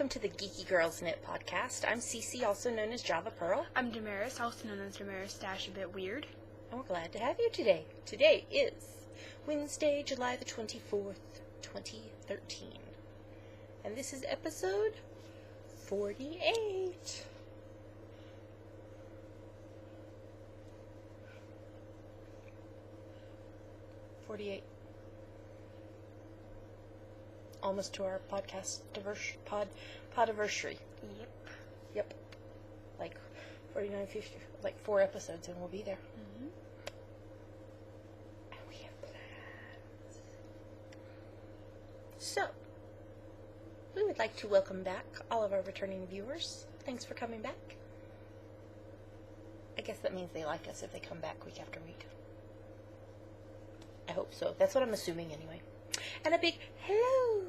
welcome to the Geeky Girls Knit podcast. I'm Cece, also known as Java Pearl. I'm Damaris, also known as Damaris Dash a bit weird. And we're glad to have you today. Today is Wednesday, July the 24th, 2013. And this is episode 48. Almost to our podcast podiversary. Yep. Like 49, 50, like 4 episodes and we'll be there. Mm-hmm. And we have plans. So, we would like to welcome back all of our returning viewers. Thanks for coming back. I guess that means they like us if they come back week after week. I hope so. That's what I'm assuming anyway. And a big hello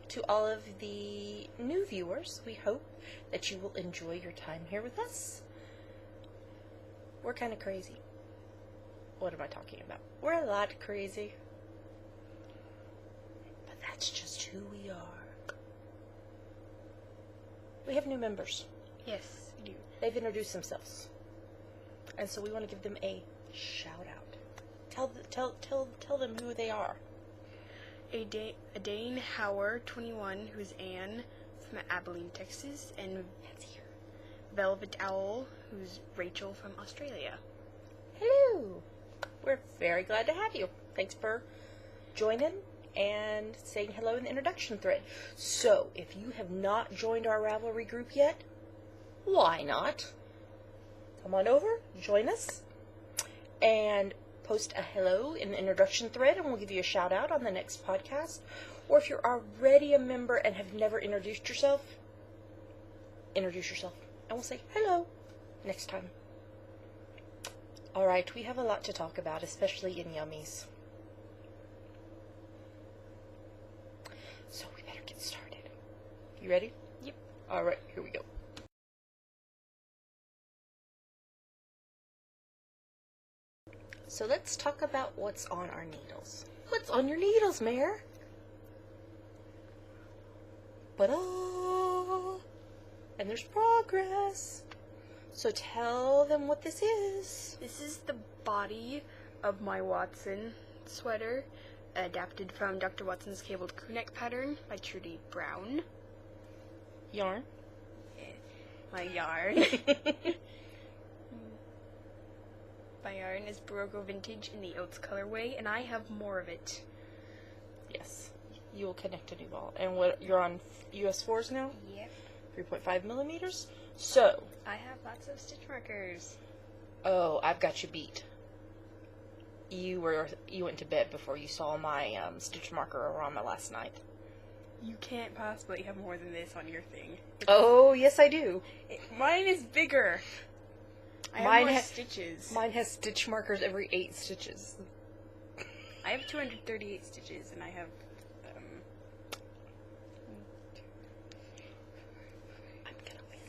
to all of the new viewers. We hope that you will enjoy your time here with us. We're kind of crazy. What am I talking about? We're a lot crazy. But that's just who we are. We have new members. Yes, we do. They've introduced themselves. And so we want to give them a shout out. Tell them who they are. Dane Hauer, 21, who's Anne from Abilene, Texas, and Velvet Owl, who's Rachel from Australia. Hello! We're very glad to have you. Thanks for joining and saying hello in the introduction thread. So, if you have not joined our Ravelry group yet, why not? Come on over, join us, and post a hello in the introduction thread and we'll give you a shout out on the next podcast. Or if you're already a member and have never introduce yourself and we'll say hello next time. Alright, we have a lot to talk about, especially in yummies. So we better get started. You ready? Yep. Alright, here we go. So let's talk about what's on our needles. What's on your needles, Mare? Ta-da! And there's progress. So tell them what this is. This is the body of my Watson sweater, adapted from Dr. Watson's Cabled Crewneck pattern by Trudy Brown. Yarn. My yarn. My yarn is Barogo Vintage in the Oats colorway, and I have more of it. Yes. You will connect a new ball. And what, you're on US 4s now? Yep. 3.5 millimeters. So. I have lots of stitch markers. Oh, I've got you beat. You went to bed before you saw my stitch marker around my last night. You can't possibly have more than this on your thing. Oh, yes I do. Mine is bigger. I have more stitches. Mine has stitch markers every 8 stitches. I have 238 stitches, and I have, I'm gonna win.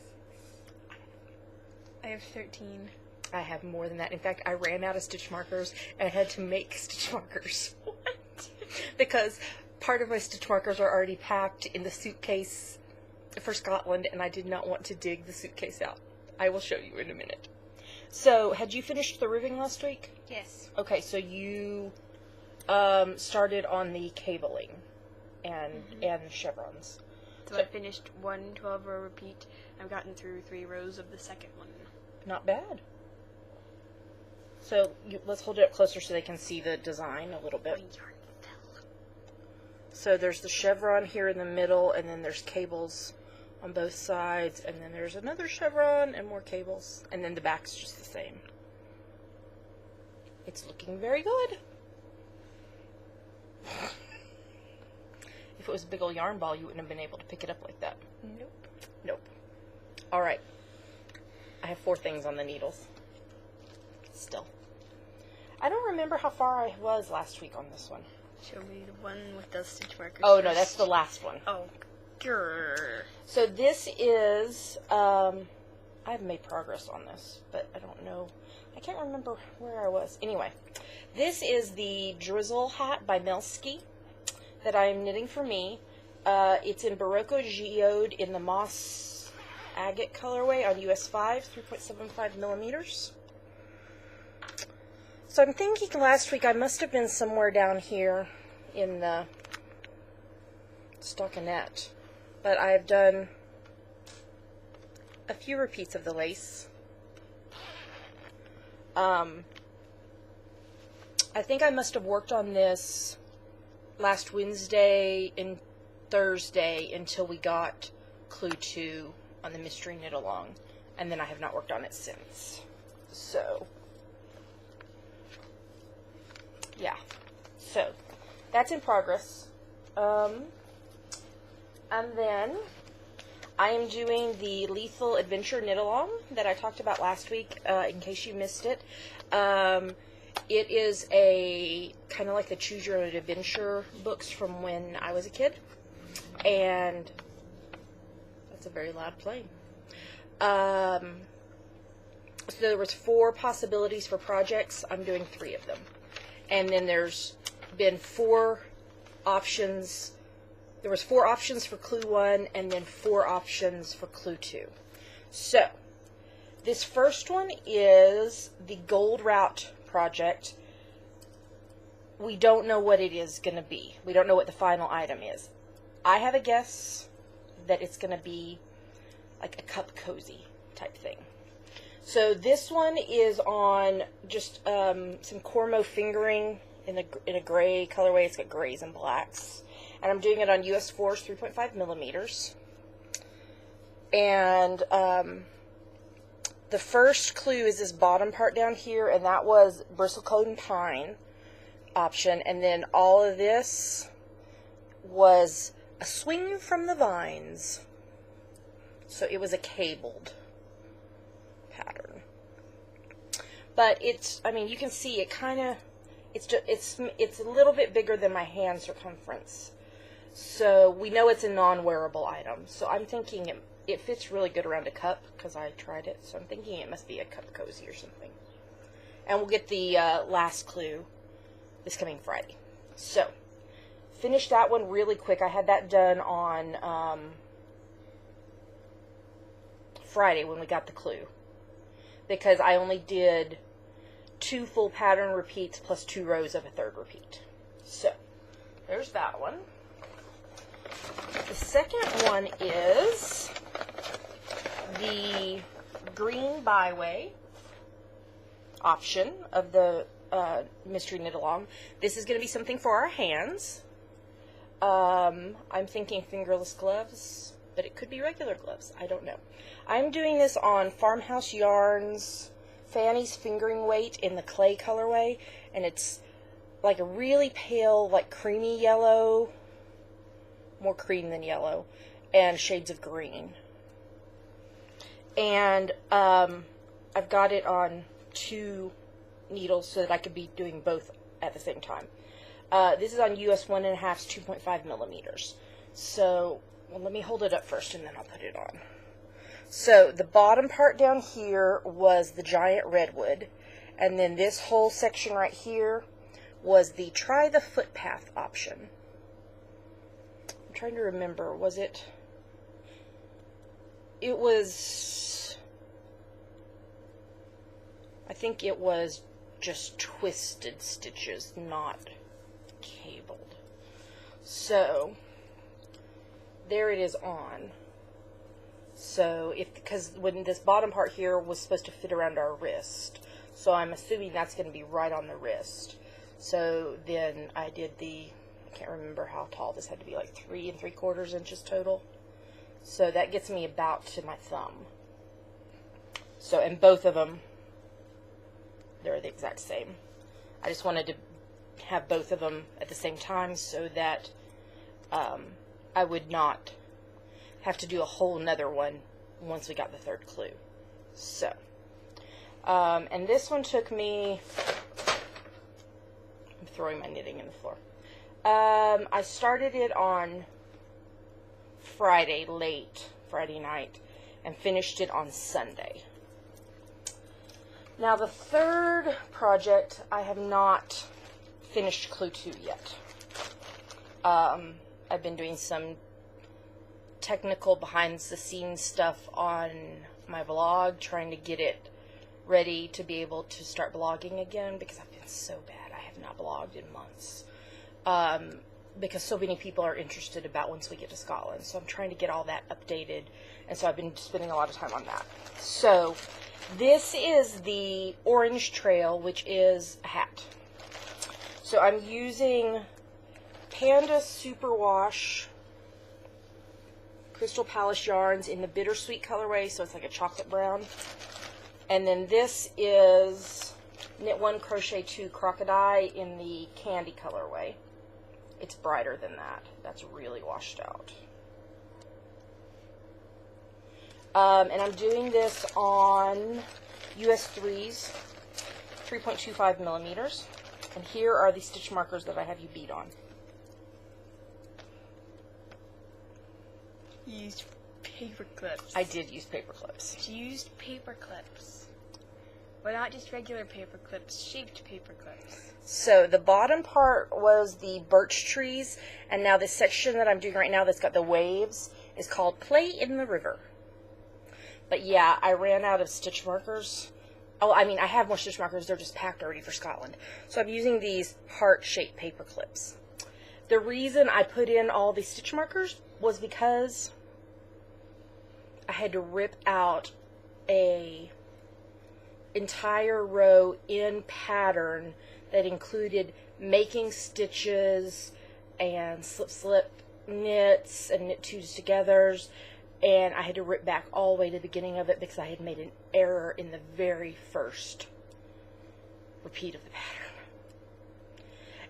I have 13. I have more than that. In fact, I ran out of stitch markers, and I had to make stitch markers. What? Because part of my stitch markers are already packed in the suitcase for Scotland, and I did not want to dig the suitcase out. I will show you in a minute. So, had you finished the ribbing last week? Yes. Okay, so you started on the cabling and chevrons. So I finished one 12-row repeat. I've gotten through 3 rows of the second one. Not bad. So, let's hold it up closer so they can see the design a little bit. My yarn fell. So there's the chevron here in the middle, and then there's cables on both sides, and then there's another chevron and more cables, and then the back's just the same. It's looking very good. If it was a big old yarn ball, you wouldn't have been able to pick it up like that. Nope. Alright. I have 4 things on the needles. Still. I don't remember how far I was last week on this one. Show me the one with those stitch markers. Oh, no, that's the last one. Oh, grrr. So this is, I've made progress on this, but I don't know. I can't remember where I was. Anyway, this is the Drizzle hat by Melski that I am knitting for me. It's in Barocco Geode in the Moss Agate colorway on US 5, 3.75 millimeters. So I'm thinking last week I must have been somewhere down here in the stockinette, but I've done a few repeats of the lace. I think I must have worked on this last Wednesday and Thursday until we got Clue 2 on the Mystery Knit Along, and then I have not worked on it since. So, yeah. So, that's in progress. And then I am doing the Lethal Adventure Knit Along that I talked about last week, in case you missed it. It is a kind of like the Choose Your Own Adventure books from when I was a kid. And that's a very loud plane. So there was 4 possibilities for projects. I'm doing 3 of them. And then there's been 4 options. There was 4 options for Clue 1 and then 4 options for Clue 2. So, this first one is the Gold Route project. We don't know what it is going to be. We don't know what the final item is. I have a guess that it's going to be like a cup cozy type thing. So this one is on just some Cormo fingering in a gray colorway. It's got grays and blacks. And I'm doing it on US 4's 3.5 millimeters. And the first clue is this bottom part down here, and that was bristlecone pine option. And then all of this was a swing from the vines. So it was a cabled pattern. But it's, I mean, you can see it kind of, it's a little bit bigger than my hand circumference. So we know it's a non-wearable item. So I'm thinking it fits really good around a cup because I tried it. So I'm thinking it must be a cup cozy or something. And we'll get the last clue this coming Friday. So finished that one really quick. I had that done on Friday when we got the clue, because I only did 2 full pattern repeats plus 2 rows of a 3rd repeat. So there's that one. The second one is the Green Byway option of the Mystery Knit Along. This is going to be something for our hands. I'm thinking fingerless gloves, but it could be regular gloves. I don't know. I'm doing this on Farmhouse Yarns Fanny's Fingering Weight in the clay colorway, and it's like a really pale, like creamy yellow, more cream than yellow, and shades of green. And I've got it on 2 needles so that I could be doing both at the same time. This is on US 1.5's 2.5 millimeters. So, well, let me hold it up first and then I'll put it on. So, the bottom part down here was the giant redwood, and then this whole section right here was the Try the Footpath option. I'm trying to remember, was it? It was, I think it was just twisted stitches, not cabled. So, there it is on. So, because when this bottom part here was supposed to fit around our wrist, so I'm assuming that's going to be right on the wrist. So then I did I can't remember how tall this had to be, like 3 3/4 inches total. So that gets me about to my thumb. So, and both of them, they're the exact same. I just wanted to have both of them at the same time so that I would not have to do a whole nother one once we got the 3rd clue. So, and this one took me, I'm throwing my knitting in the floor. I started it on Friday, late Friday night, and finished it on Sunday. Now the 3rd project, I have not finished Clue 2 yet. I've been doing some technical behind-the-scenes stuff on my blog, trying to get it ready to be able to start blogging again, because I've been so bad. I have not blogged in months. Because so many people are interested about once we get to Scotland. So I'm trying to get all that updated. And so I've been spending a lot of time on that. So this is the Orange Trail, which is a hat. So I'm using Panda Superwash Crystal Palace yarns in the bittersweet colorway. So it's like a chocolate brown. And then this is Knit 1 Crochet 2 Crocodile in the candy colorway. It's brighter than that. That's really washed out. And I'm doing this on US 3s, 3.25 millimeters. And here are the stitch markers that I have you bead on. You used paper clips. I did use paper clips. She used paper clips. But not just regular paper clips, shaped paper clips. So the bottom part was the birch trees, and now this section that I'm doing right now that's got the waves is called Play in the River. But yeah, I ran out of stitch markers. Oh, I mean, I have more stitch markers. They're just packed already for Scotland. So I'm using these heart-shaped paper clips. The reason I put in all these stitch markers was because I had to rip out a entire row in pattern that included making stitches and slip knits and knit twos togethers, and I had to rip back all the way to the beginning of it because I had made an error in the very first repeat of the pattern.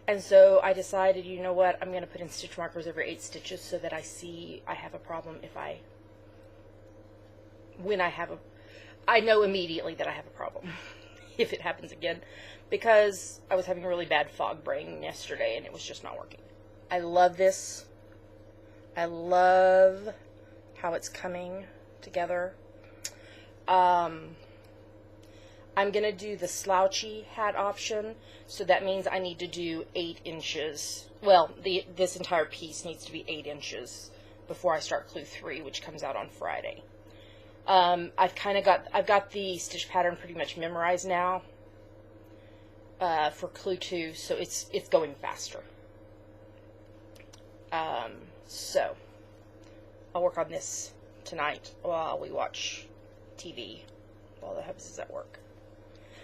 And so I decided, you know what, I'm going to put in stitch markers every 8 stitches so that I see I have a problem I know immediately that I have a problem if it happens again, because I was having a really bad fog brain yesterday and it was just not working. I love this. I love how it's coming together. I'm going to do the slouchy hat option, so that means I need to do 8 inches. Well, this entire piece needs to be 8 inches before I start Clue 3, which comes out on Friday. I've got the stitch pattern pretty much memorized now for Clue 2, so it's going faster. So I'll work on this tonight while we watch TV while the hubs is at work.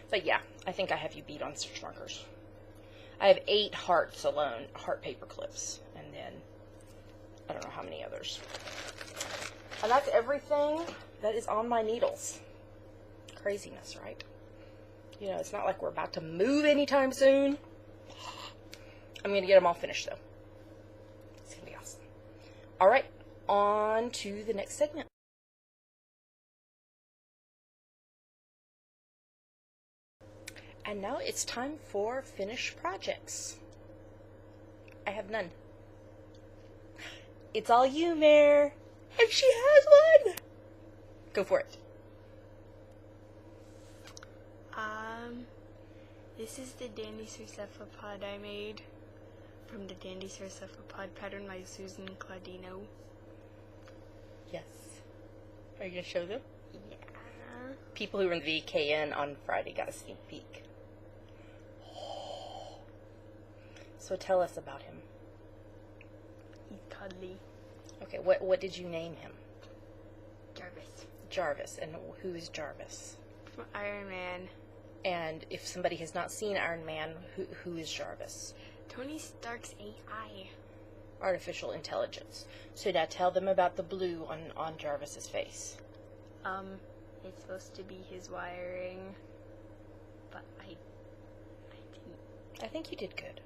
But yeah, I think I have you beat on stitch markers. I have 8 hearts alone, heart paper clips, and then I don't know how many others. And that's everything that is on my needles. Craziness, right? You know, it's not like we're about to move anytime soon. I'm going to get them all finished, though. It's going to be awesome. All right, on to the next segment. And now it's time for finished projects. I have none. It's all you, Mare. And she has one. Go for it. This is the Dandy Cephalopods I made from the Dandy Cephalopods pattern by Susan Claudino. Yes. Are you going to show them? Yeah. People who were in the VKN on Friday got a sneak peek. So tell us about him. He's cuddly. Okay, what did you name him? Jarvis. Jarvis. And who is Jarvis? From Iron Man. And if somebody has not seen Iron Man, who is Jarvis? Tony Stark's AI. Artificial intelligence. So now tell them about the blue on Jarvis's face. It's supposed to be his wiring, but I didn't. I think you did good.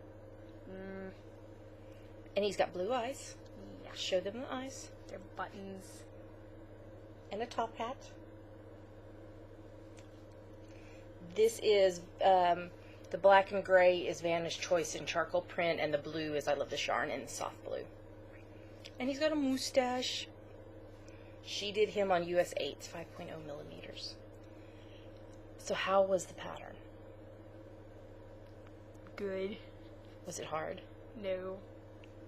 And he's got blue eyes. Yeah. Show them the eyes. They're buttons. And a top hat. This is, the black and gray is Vanna's Choice in charcoal print, and the blue is I Love This Yarn in soft blue. And he's got a mustache. She did him on US 8s, 5.0 millimeters. So how was the pattern? Good. Was it hard? No.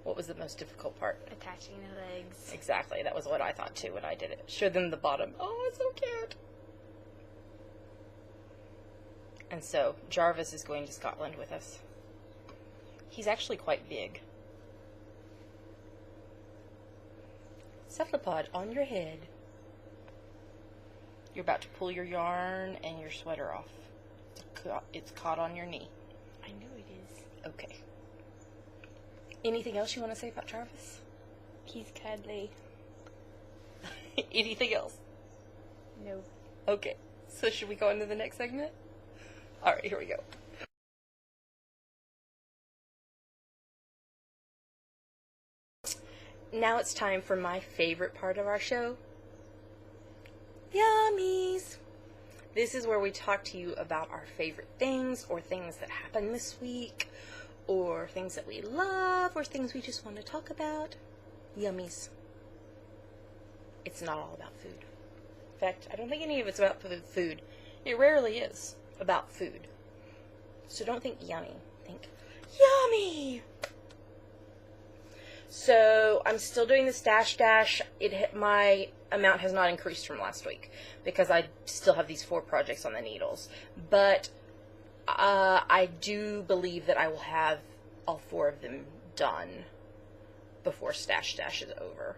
What was the most difficult part? Attaching the legs. Exactly. That was what I thought too when I did it. Show them the bottom. Oh, it's so cute. And so, Jarvis is going to Scotland with us. He's actually quite big. Cephalopod on your head. You're about to pull your yarn and your sweater off. It's caught on your knee. I know it is. Okay. Anything else you want to say about Jarvis? He's cuddly. Anything else? No. Okay. So should we go into the next segment? All right, here we go. Now it's time for my favorite part of our show. Yummies! This is where we talk to you about our favorite things, or things that happened this week, or things that we love, or things we just want to talk about. Yummies. It's not all about food. In fact, I don't think any of it's about food. It rarely is about food. So don't think yummy. Think yummy! So I'm still doing the stash dash. My amount has not increased from last week because I still have these 4 projects on the needles. But I do believe that I will have all 4 of them done before stash dash is over.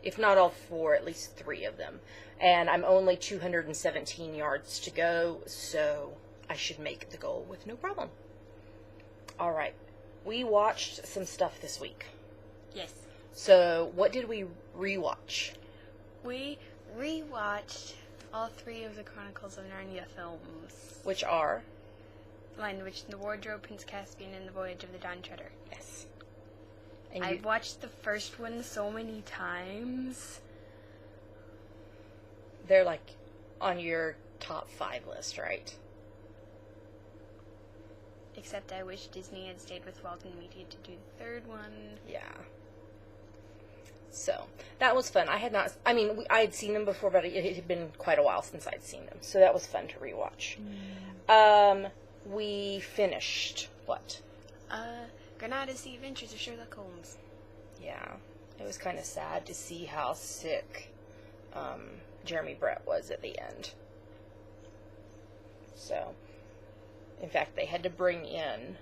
If not all 4, at least 3 of them. And I'm only 217 yards to go, so I should make the goal with no problem. All right. We watched some stuff this week. Yes. So, what did we rewatch? We rewatched all 3 of the Chronicles of Narnia films. Which are? Lion the Witch in the Wardrobe, Prince Caspian, and The Voyage of the Dawn Treader. Yes. I've watched the first one so many times. They're like on your top 5 list, right? Except I wish Disney had stayed with Walton Media to do the 3rd one. Yeah. So, that was fun. I had seen them before, but it had been quite a while since I'd seen them. So that was fun to rewatch. We finished, what? Granada's The Adventures of Sherlock Holmes. Yeah. It was kind of sad to see how sick Jeremy Brett was at the end. So, in fact, they had to bring in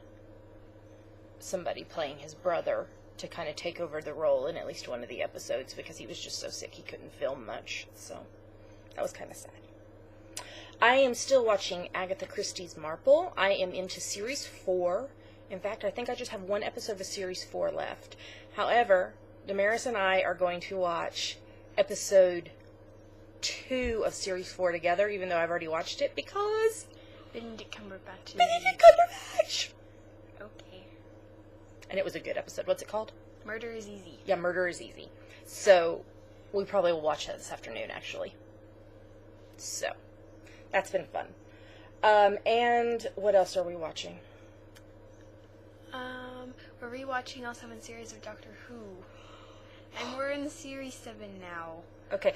somebody playing his brother to kind of take over the role in at least one of the episodes because he was just so sick he couldn't film much. So, that was kind of sad. I am still watching Agatha Christie's Marple. I am into Series 4. In fact, I think I just have 1 episode of Series 4 left. However, Damaris and I are going to watch episode 2 of Series 4 together, even though I've already watched it, because Benedict Cumberbatch. Benedict Cumberbatch! Okay. And it was a good episode. What's it called? Murder is Easy. Yeah, Murder is Easy. So, we probably will watch that this afternoon, actually. So, that's been fun. And what else are we watching? We're rewatching all 7 series of Doctor Who. And we're in Series 7 now. Okay,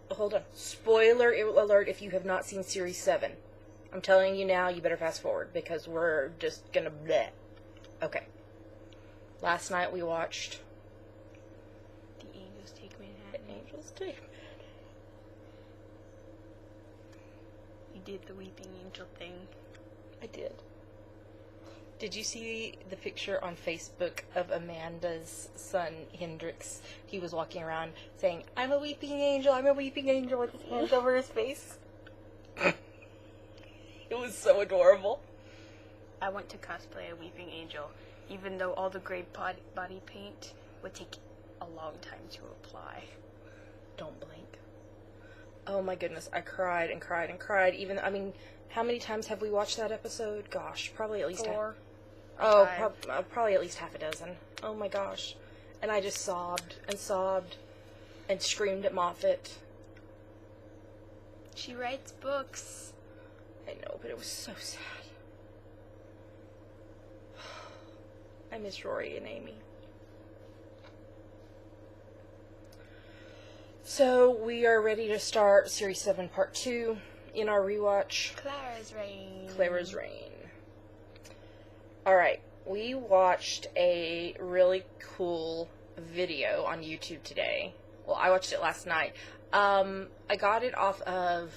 hold on. Spoiler alert if you have not seen Series 7. I'm telling you now, you better fast forward, because we're just gonna bleh. Okay. Last night we watched The Angels Take Manhattan. The Angels Take Manhattan. You did the Weeping Angel thing. I did. Did you see the picture on Facebook of Amanda's son, Hendrix? He was walking around saying, "I'm a weeping angel, I'm a weeping angel," with his hands over his face. It was so adorable. I want to cosplay a Weeping Angel, even though all the gray body paint would take a long time to apply. Don't blink. Oh my goodness, I cried and cried and cried. How many times have we watched that episode? Gosh, probably at least 4. probably at least half a dozen. Oh my gosh. And I just sobbed and screamed at Moffat. She writes books. I know, but it was so sad. I miss Rory and Amy. So, we are ready to start Series 7 Part 2 in our rewatch. Clara's Reign. Clara's Reign. Alright, we watched a really cool video on YouTube today. Well, I watched it last night. I got it off of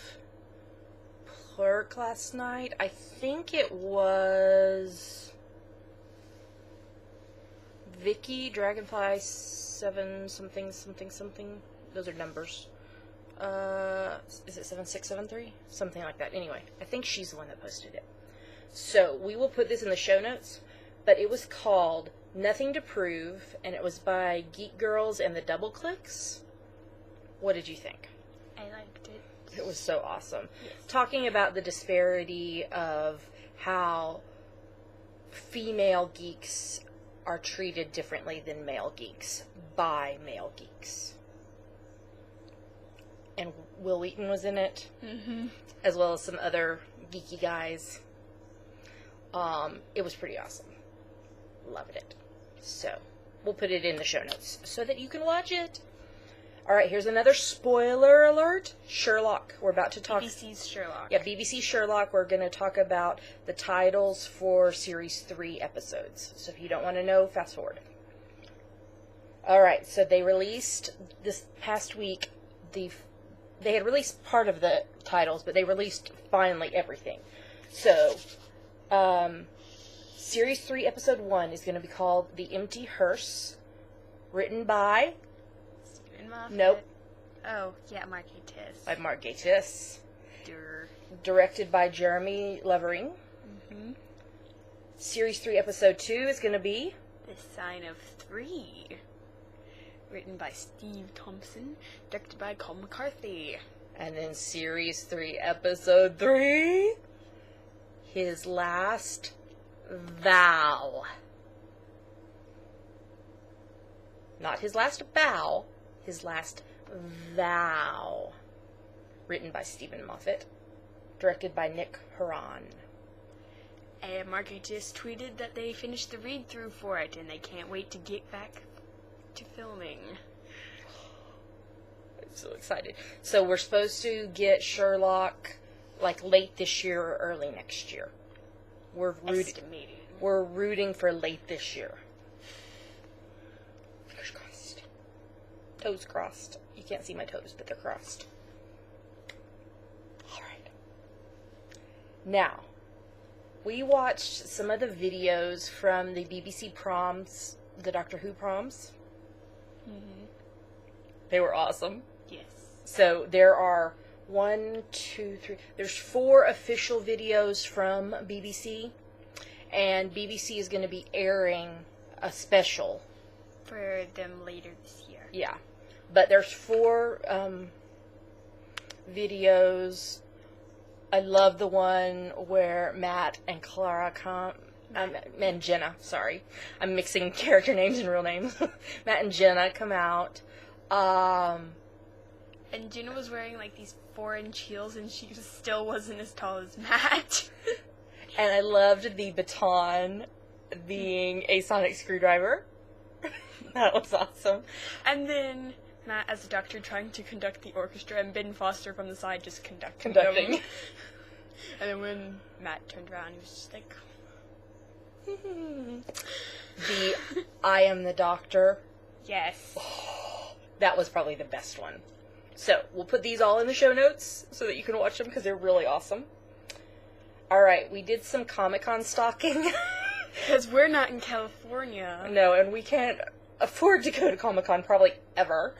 Plurk last night. I think it was Vicky Dragonfly 7 something something something. Those are numbers. Is it 7673? Something like that. Anyway, I think she's the one that posted it. So we will put this in the show notes. But it was called Nothing to Prove, and it was by Geek Girls and the Double Clicks. What did you think? I liked it. It was so awesome. Yes. Talking about the disparity of how female geeks are treated differently than male geeks by male geeks. And Will Wheaton was in it, as well as some other geeky guys. It was pretty awesome. Loved it. So, we'll put it in the show notes so that you can watch it. Alright, here's another spoiler alert. Sherlock. We're about to talk... BBC's Sherlock. Yeah, BBC Sherlock. We're going to talk about the titles for Series 3 episodes. So if you don't want to know, fast forward. Alright, so they released this past week, they had released part of the titles, but they released finally everything. So, Series 3, Episode 1 is going to be called The Empty Hearse, written by... Stephen Moffat. Nope. Oh, yeah, Mark Gatiss. By Mark Gatiss. Durr. Directed by Jeremy Levering. Series 3, Episode 2 is going to be... The Sign of Three. Written by Steve Thompson. Directed by Colm McCarthy. And then Series 3, Episode 3... His Last Vow. Not his last bow, his last vow. Written by Stephen Moffat. Directed by Nick Horan. And Mark Gatiss tweeted that they finished the read-through for it, and they can't wait to get back to filming. I'm so excited. So we're supposed to get Sherlock like late this year or early next year. We're rooting for late this year. Fingers crossed. Toes crossed. You can't see my toes, but they're crossed. Alright. Now, we watched some of the videos from the BBC proms, the Doctor Who proms. They were awesome. Yes. So there are 1, 2, 3. There's 4 official videos from BBC, and BBC is going to be airing a special For them later this year. Yeah, but there's 4 videos. I love the one where Matt and Clara come. And Jenna, sorry. I'm mixing character names and real names. Matt and Jenna come out. And Jenna was wearing like these 4-inch heels, and she still wasn't as tall as Matt. And I loved the baton being a sonic screwdriver. That was awesome. And then Matt as the Doctor trying to conduct the orchestra, and Ben Foster from the side just conducting. Conducting. And then when Matt turned around, he was just like... The I Am the Doctor. Yes. That was probably the best one. So, we'll put these all in the show notes so that you can watch them because they're really awesome. Alright, we did some Comic-Con stalking. Because we're not in California. No, and we can't afford to go to Comic-Con probably ever.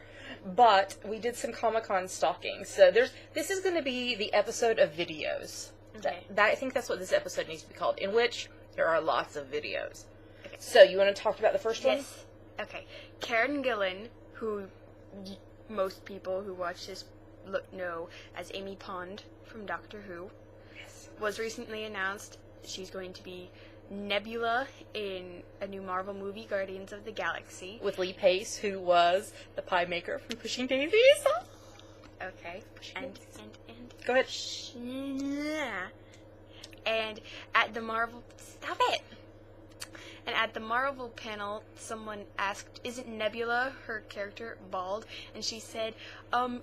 But we did some Comic-Con stalking. So this is going to be the episode of videos. Okay. I think that's what this episode needs to be called, in which there are lots of videos. Okay. So, you want to talk about the first one? Yes. Okay. Karen Gillan, who most people who watch this know as Amy Pond from Doctor Who, Yes. was recently announced she's going to be Nebula in a new Marvel movie, Guardians of the Galaxy. With Lee Pace, who was the pie maker from Pushing Daisies. Okay. And Go ahead. And at the Marvel... Stop it! And at the Marvel panel, someone asked, isn't Nebula, her character, bald? And she said,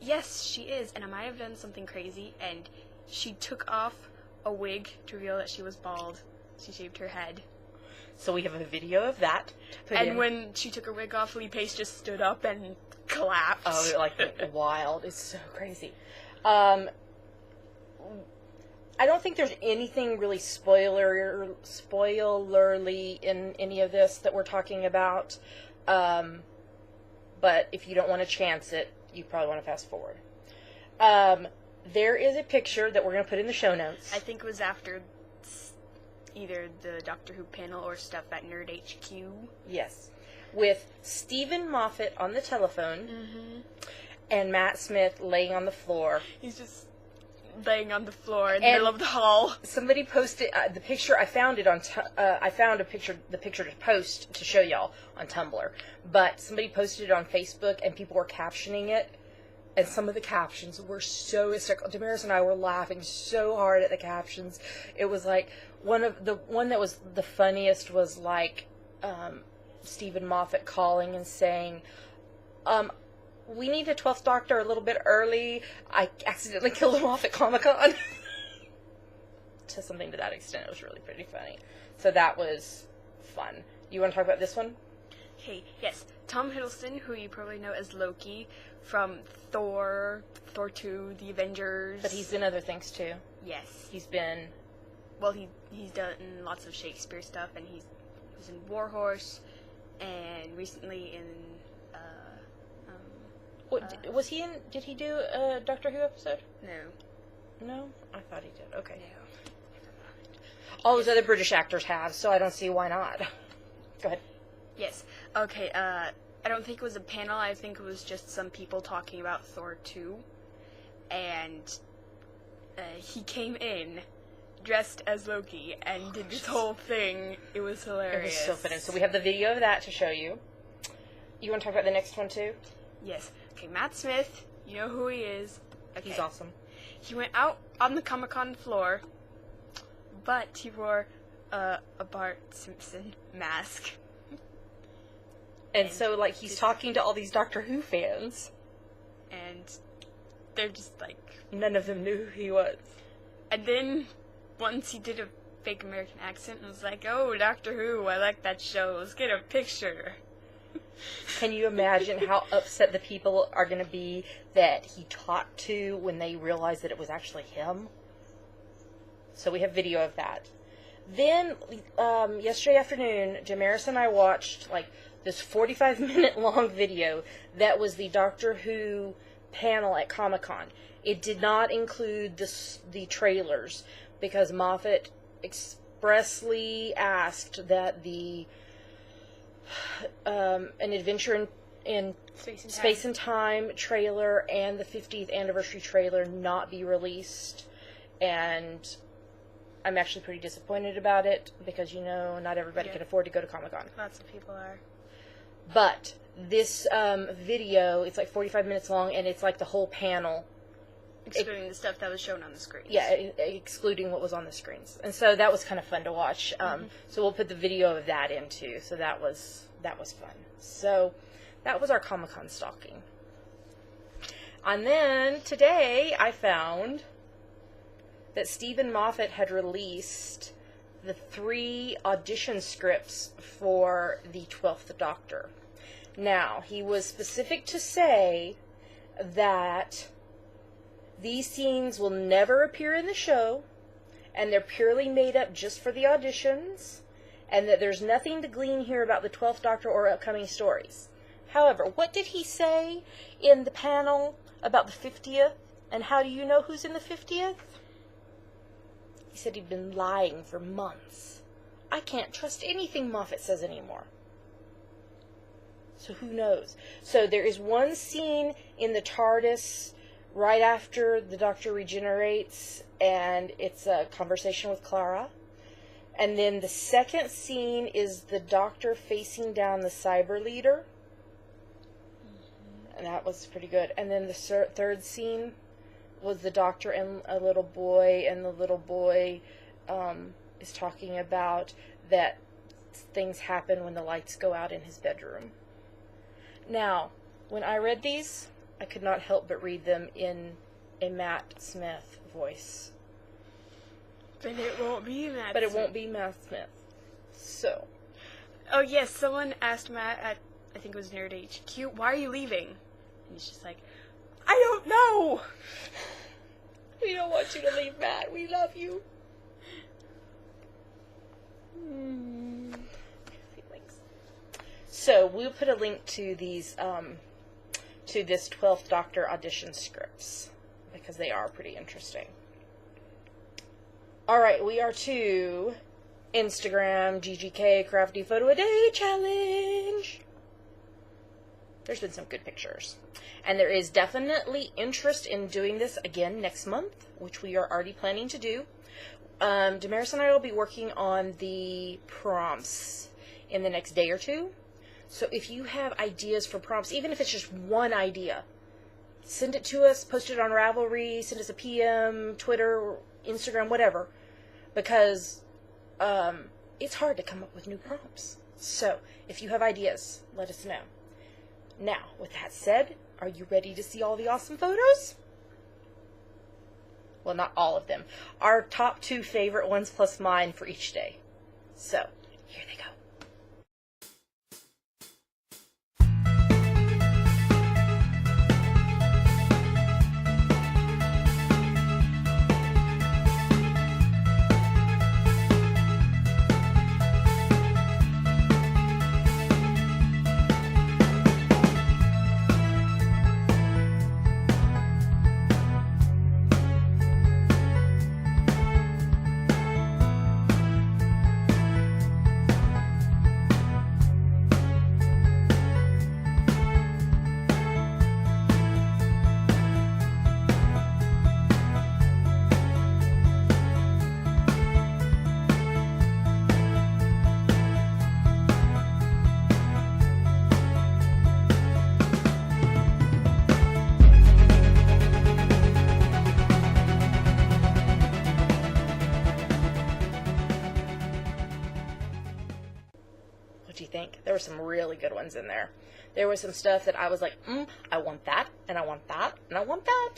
yes, she is. And I might have done something crazy. And she took off a wig to reveal that she was bald. She shaved her head. So we have a video of that to put in. And when she took her wig off, Lee Pace just stood up and clapped. Oh, like wild. It's so crazy. I don't think there's anything really spoilerly in any of this that we're talking about. But if you don't want to chance it, you probably want to fast forward. There is a picture that we're going to put in the show notes. I think it was after either the Doctor Who panel or stuff at Nerd HQ. Yes. With Stephen Moffat on the telephone and Matt Smith laying on the floor. He's just laying on the floor in the middle of the hall. Somebody posted the picture. I found it on. I found the picture to post to show y'all on Tumblr. But somebody posted it on Facebook, and people were captioning it. And some of the captions were so hysterical. Damaris and I were laughing so hard at the captions. It was like one that was the funniest was like Stephen Moffat calling and saying, "We need a 12th Doctor a little bit early. I accidentally killed him off at Comic-Con." To something to that extent. It was really pretty funny. So that was fun. You want to talk about this one? Okay, yes. Tom Hiddleston, who you probably know as Loki from Thor 2, The Avengers. But he's in other things too. Yes. He's been... Well, he's done lots of Shakespeare stuff, and he was in Warhorse, and recently in... was he in... Did he do a Doctor Who episode? No. No? I thought he did. Okay. No. All those other British actors have, so I don't see why not. Go ahead. Yes. Okay, I don't think it was a panel. I think it was just some people talking about Thor 2. And he came in dressed as Loki and did this whole thing. It was hilarious. It was so funny. So we have the video of that to show you. You want to talk about the next one too? Yes. Okay, Matt Smith, you know who he is. Okay. He's awesome. He went out on the Comic-Con floor, but he wore a Bart Simpson mask. And so, like, he's talking to all these Doctor Who fans. And they're just like... None of them knew who he was. And then, once he did a fake American accent, and was like, "Oh, Doctor Who, I like that show. Let's get a picture." Can you imagine how upset the people are going to be that he talked to when they realized that it was actually him? So we have video of that. Then, yesterday afternoon, Damaris and I watched, like, this 45-minute long video that was the Doctor Who panel at Comic-Con. It did not include the trailers because Moffat expressly asked that an Adventure in Space and Time trailer and the 50th anniversary trailer not be released. And I'm actually pretty disappointed about it because, you know, not everybody can afford to go to Comic-Con. Lots of people are. But this video, it's like 45 minutes long, and it's like the whole panel. Excluding the stuff that was shown on the screen. Yeah, excluding what was on the screens. And so that was kind of fun to watch. So we'll put the video of that in, too. So that was fun. So that was our Comic-Con stalking. And then today I found that Stephen Moffat had released the 3 audition scripts for the 12th Doctor. Now, he was specific to say that these scenes will never appear in the show, and they're purely made up just for the auditions, and that there's nothing to glean here about the 12th Doctor or upcoming stories. However, what did he say in the panel about the 50th? And how do you know who's in the 50th? He said he'd been lying for months. I can't trust anything Moffat says anymore. So who knows? So there is one scene in the TARDIS right after the Doctor regenerates, and it's a conversation with Clara. And then the second scene is the Doctor facing down the Cyber Leader. And that was pretty good. And then the third scene was the Doctor and a little boy, and the little boy is talking about that things happen when the lights go out in his bedroom. Now, when I read these, I could not help but read them in a Matt Smith voice. But it won't be Matt But it won't be Matt Smith. So, Oh, yes, someone asked Matt at, I think it was Nerd HQ, why are you leaving? And he's just like, I don't know. We don't want you to leave, Matt. We love you. Feelings. So we'll put a link to these, to this 12th Doctor audition scripts because they are pretty interesting. All right, we are to Instagram GGK Crafty Photo a Day Challenge. There's been some good pictures. And there is definitely interest in doing this again next month, which we are already planning to do. Damaris and I will be working on the prompts in the next day or two. So if you have ideas for prompts, even if it's just one idea, send it to us, post it on Ravelry, send us a PM, Twitter, Instagram, whatever. Because it's hard to come up with new prompts. So if you have ideas, let us know. Now, with that said, are you ready to see all the awesome photos? Well, not all of them. Our top 2 favorite ones plus mine for each day. So, here they go. What do you think? There were some really good ones in there. There was some stuff that I was like, I want that, and I want that, and I want that.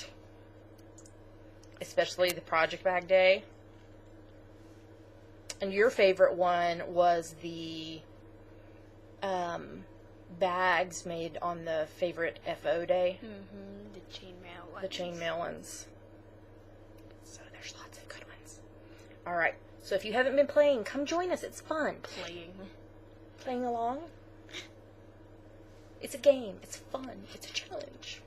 Especially the project bag day. And your favorite one was the bags made on the favorite FO day. the chainmail ones. The chainmail ones. So there's lots of good ones. Alright, so if you haven't been playing, come join us. It's fun. Playing along. It's a game. It's fun. It's a challenge.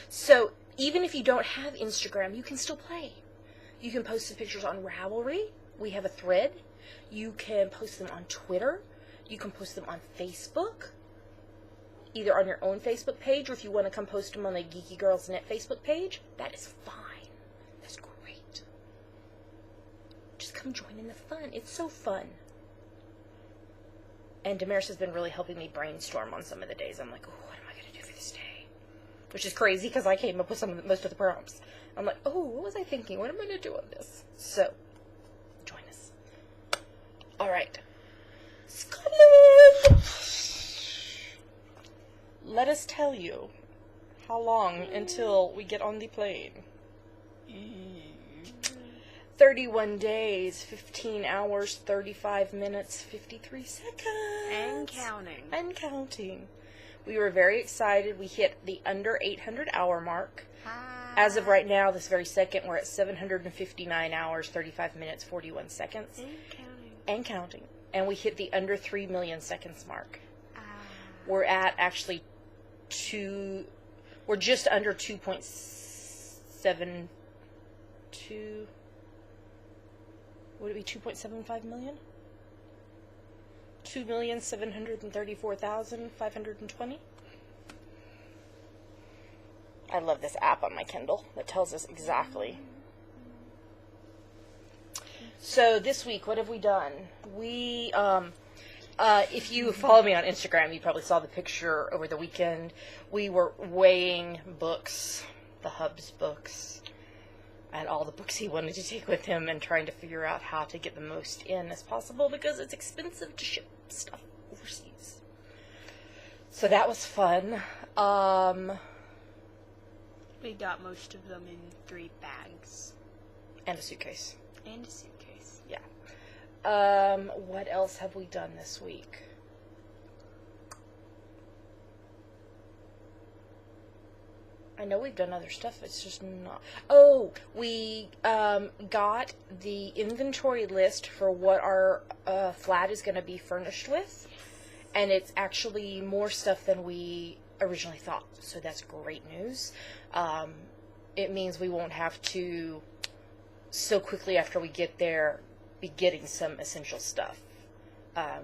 So, even if you don't have Instagram, you can still play. You can post the pictures on Ravelry. We have a thread. You can post them on Twitter. You can post them on Facebook. Either on your own Facebook page, or if you want to come post them on the Geeky Girls Net Facebook page, that is fine. That's great. Just come join in the fun. It's so fun. And Damaris has been really helping me brainstorm on some of the days. I'm like, oh, what am I going to do for this day? Which is crazy because I came up with most of the prompts. I'm like, oh, what was I thinking? What am I going to do on this? So, join us. All right. Scotland! Let us tell you how long until we get on the plane. 31 days, 15 hours, 35 minutes, 53 seconds. And counting. And counting. We were very excited. We hit the under 800 hour mark. As of right now, this very second, we're at 759 hours, 35 minutes, 41 seconds. And counting. And counting. And we hit the under 3 million seconds mark. We're at actually we're just under 2.72. Would it be 2.75 million? 2,734,520. I love this app on my Kindle that tells us exactly. So this week, what have we done? We, if you follow me on Instagram, you probably saw the picture over the weekend. We were weighing books, the Hub's books, and all the books he wanted to take with him, and trying to figure out how to get the most in as possible because it's expensive to ship stuff overseas. So that was fun. We got most of them in 3 bags. And a suitcase. And a suitcase. Yeah. What else have we done this week? I know we've done other stuff, it's just not... Oh, we got the inventory list for what our flat is going to be furnished with, and it's actually more stuff than we originally thought, so that's great news. It means we won't have to, so quickly after we get there, be getting some essential stuff.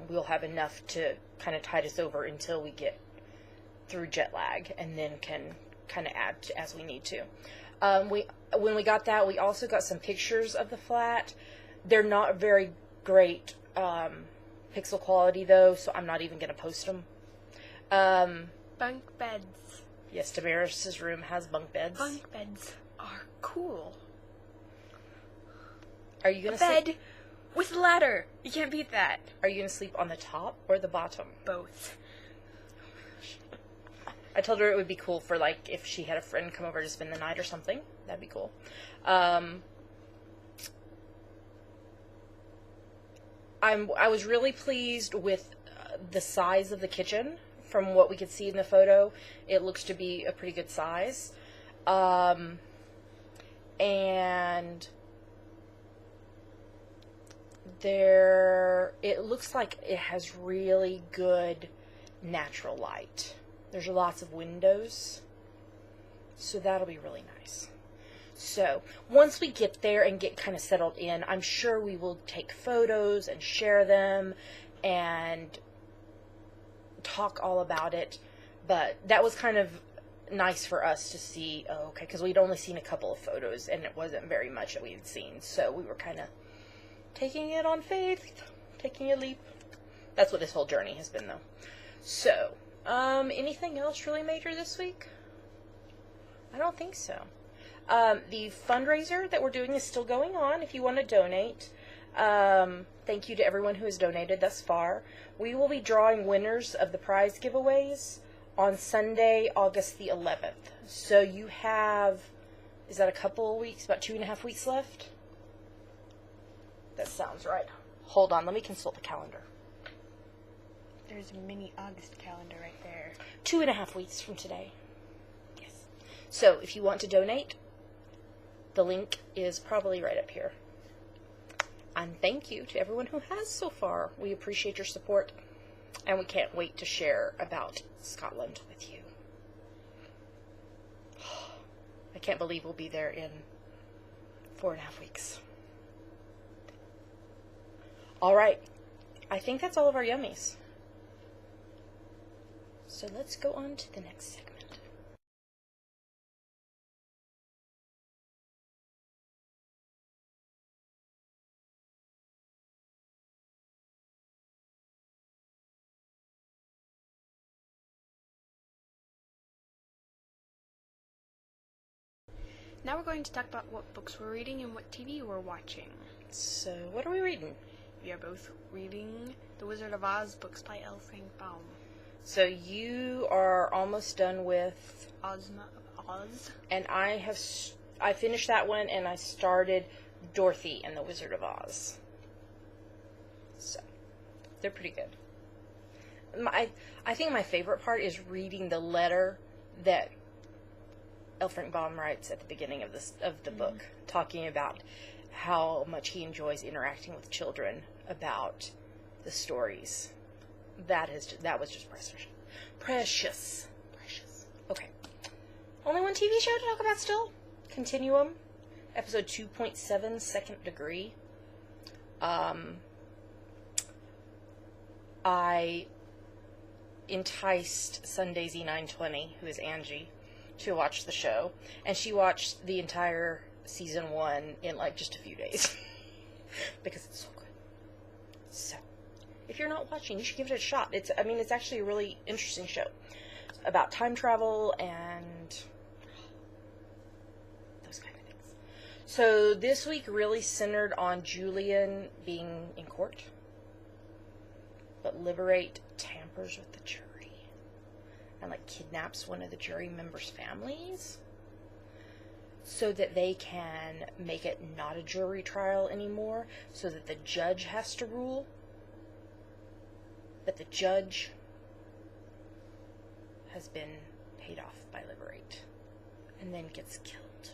We'll have enough to kind of tide us over until we get through jet lag, and then can kind of add as we need to. When we got that, we also got some pictures of the flat. They're not very great pixel quality though, so I'm not even going to post them. Bunk beds. Yes, Damaris's room has bunk beds. Bunk beds are cool. Are you going A to bed with a ladder. You can't beat that. Are you going to sleep on the top or the bottom? Both. I told her it would be cool for, like, if she had a friend come over to spend the night or something. That'd be cool. I was really pleased with the size of the kitchen. From what we could see in the photo, it looks to be a pretty good size. And it looks like it has really good natural light. There's lots of windows, so that'll be really nice. So, once we get there and get kind of settled in, I'm sure we will take photos and share them and talk all about it. But that was kind of nice for us to see, oh, okay, because we'd only seen a couple of photos and it wasn't very much that we had seen. So we were kind of taking it on faith, taking a leap. That's what this whole journey has been, though. So, anything else really major this week? I don't think so. The fundraiser that we're doing is still going on if you want to donate. Thank you to everyone who has donated thus far. We will be drawing winners of the prize giveaways on Sunday, August the 11th. So you have, is that a couple weeks, about 2.5 weeks left? That sounds right. Hold on, let me consult the calendar. There's a mini August calendar right there. 2.5 weeks from today. Yes. So, if you want to donate, the link is probably right up here. And thank you to everyone who has so far. We appreciate your support, and we can't wait to share about Scotland with you. I can't believe we'll be there in 4.5 weeks. All right. I think that's all of our yummies. So let's go on to the next segment. Now we're going to talk about what books we're reading and what TV we're watching. So, what are we reading? We are both reading The Wizard of Oz books by L. Frank Baum. So you are almost done with Ozma of Oz. And I finished that one and I started Dorothy and the Wizard of Oz. So, they're pretty good. I think my favorite part is reading the letter that L. Frank Baum writes at the beginning of the book, talking about how much he enjoys interacting with children about the stories. That was just precious. Okay. Only one TV show to talk about still. Continuum, episode 2.7, Second Degree. I enticed Sunday's E920, who is Angie, to watch the show, and she watched the entire season 1 in like just a few days because it's so good. So, if you're not watching, you should give it a shot. It's actually a really interesting show about time travel and those kind of things. So this week really centered on Julian being in court, but Liberate tampers with the jury and like kidnaps one of the jury members' families. so that they can make it not a jury trial anymore, so that the judge has to rule. But the judge has been paid off by Liberate, and then gets killed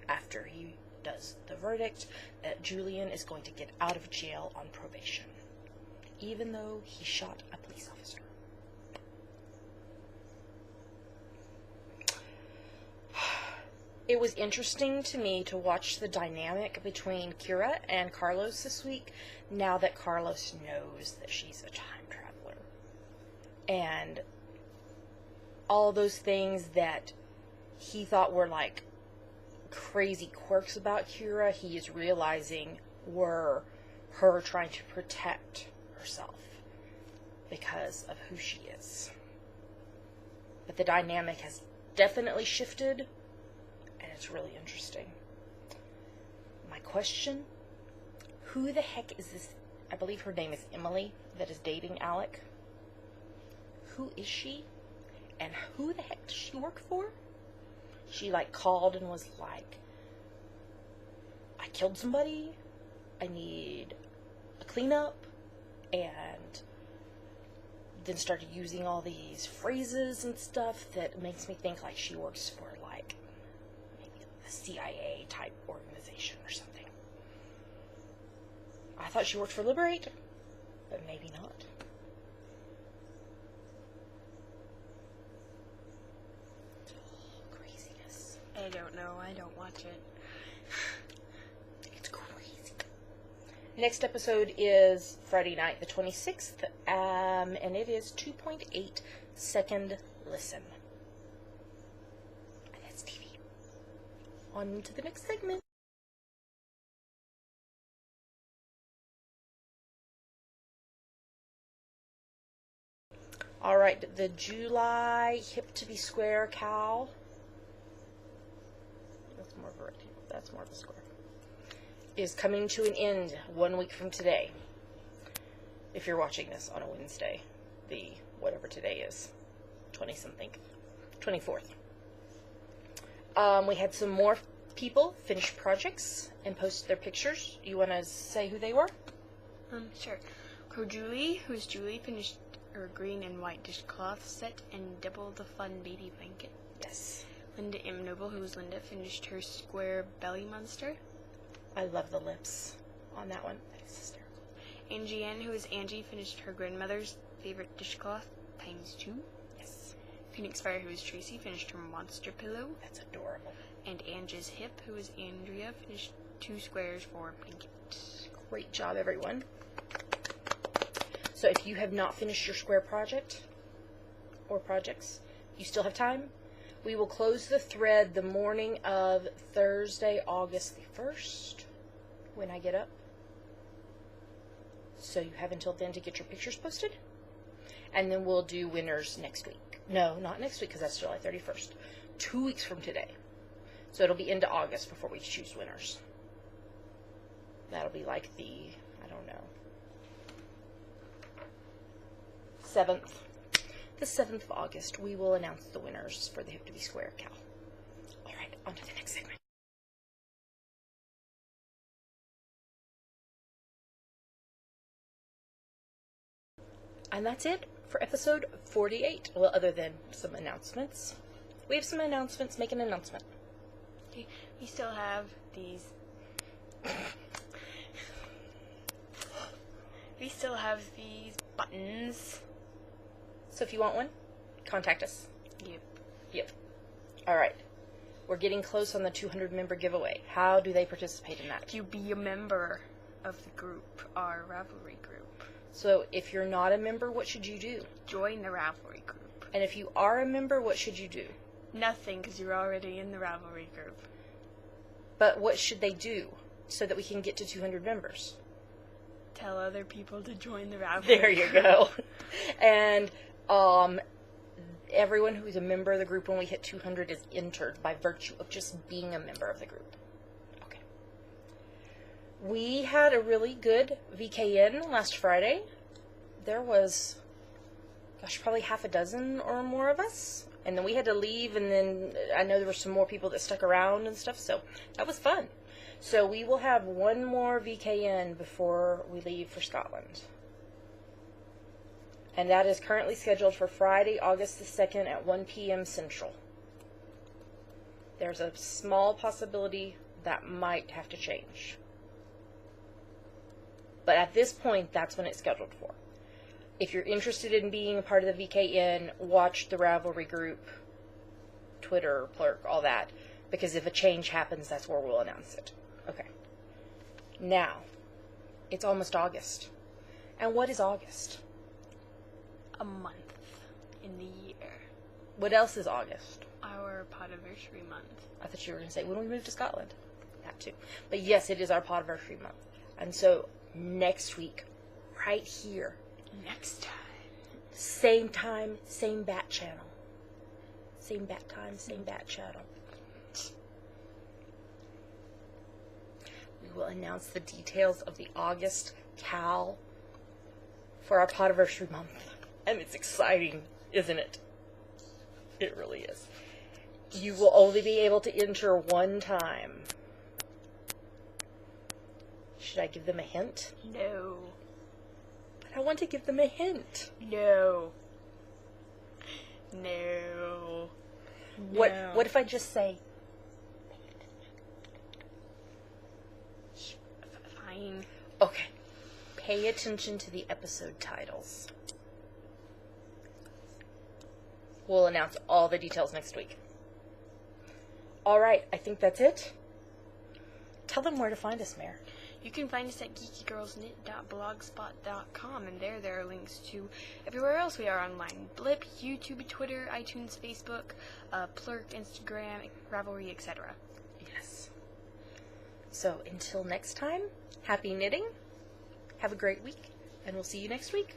after he does the verdict that Julian is going to get out of jail on probation, even though he shot a police officer. It was interesting to me to watch the dynamic between Kira and Carlos this week, now that Carlos knows that she's a time traveler. And all those things that he thought were like crazy quirks about Kira, he is realizing were her trying to protect herself because of who she is. But the dynamic has definitely shifted, and it's really interesting. My question, who the heck is this? I believe her name is Emily, that is dating Alec. Who is she? And who the heck does she work for? She like called and was like, I killed somebody, I need a cleanup, and then started using all these phrases and stuff that makes me think like she works for like maybe the CIA type organization or something. I thought she worked for Liberate, but maybe not. I don't know. I don't watch it. It's crazy. Next episode is Friday night, the 26th, and it is 2.8 second listen. And that's TV. On to the next segment. All right, the July hip to be square cow. That's more of a square. Is coming to an end 1 week from today. If you're watching this on a Wednesday, the whatever today is, 20-something, 24th. We had some more people finish projects and post their pictures. You want to say who they were? Sure. Julie, who's Julie, finished her green and white dishcloth set and double the fun baby blanket. Yes. Linda M. Noble, who was Linda, finished her square belly monster. I love the lips on that one. That is hysterical. Angie N., who is Angie, finished her grandmother's favorite dishcloth, ×2. Yes. Phoenix Fire, who is Tracy, finished her monster pillow. That's adorable. And Angie's Hip, who is Andrea, finished 2 squares for a blanket. Great job, everyone. So if you have not finished your square project or projects, you still have time. We will close the thread the morning of Thursday, August the 1st, when I get up. So you have until then to get your pictures posted. And then we'll do winners next week. No, not next week, because that's July 31st. 2 weeks from today. So it'll be into August before we choose winners. That'll be like the, I don't know, 7th. The 7th of August, we will announce the winners for the Hip to Be Square cow. All right, on to the next segment. And that's it for episode 48. Well, other than some announcements. We have some announcements. Make an announcement. Okay, we still have these. We still have these buttons. So if you want one, contact us. Yep. All right. We're getting close on the 200 member giveaway. How do they participate in that? You be a member of the group, our Ravelry group. So if you're not a member, what should you do? Join the Ravelry group. And if you are a member, what should you do? Nothing, because you're already in the Ravelry group. But what should they do so that we can get to 200 members? Tell other people to join the Ravelry There you group. go. And everyone who is a member of the group when we hit 200 is entered by virtue of just being a member of the group. Okay. We had a really good VKN last Friday. There was, gosh, probably half a dozen or more of us. And then we had to leave, and then I know there were some more people that stuck around and stuff, so that was fun. So we will have one more VKN before we leave for Scotland. And that is currently scheduled for Friday, August the 2nd at 1 p.m. Central. There's a small possibility that might have to change. But at this point, that's when it's scheduled for. If you're interested in being a part of the VKN, watch the Ravelry group, Twitter, Plurk, all that. Because if a change happens, that's where we'll announce it. Okay. Now, it's almost August. And what is August? A month in the year. What else is August? Our Podiversary month. I thought you were going to say, when we move to Scotland. That too. But yes, it is our Podiversary month. And so, next week, right here. Next time, same bat channel. Same bat time, same bat channel. We will announce the details of the August Cal for our Podiversary month. And it's exciting, isn't it? It really is. You will only be able to enter one time. Should I give them a hint? No. But I want to give them a hint. No. No. What if I just say... Fine. Okay. Pay attention to the episode titles. We'll announce all the details next week. Alright, I think that's it. Tell them where to find us, Mare. You can find us at geekygirlsknit.blogspot.com, and there are links to everywhere else we are online. Blip, YouTube, Twitter, iTunes, Facebook, Plurk, Instagram, Ravelry, etc. Yes. So, until next time, happy knitting, have a great week, and we'll see you next week.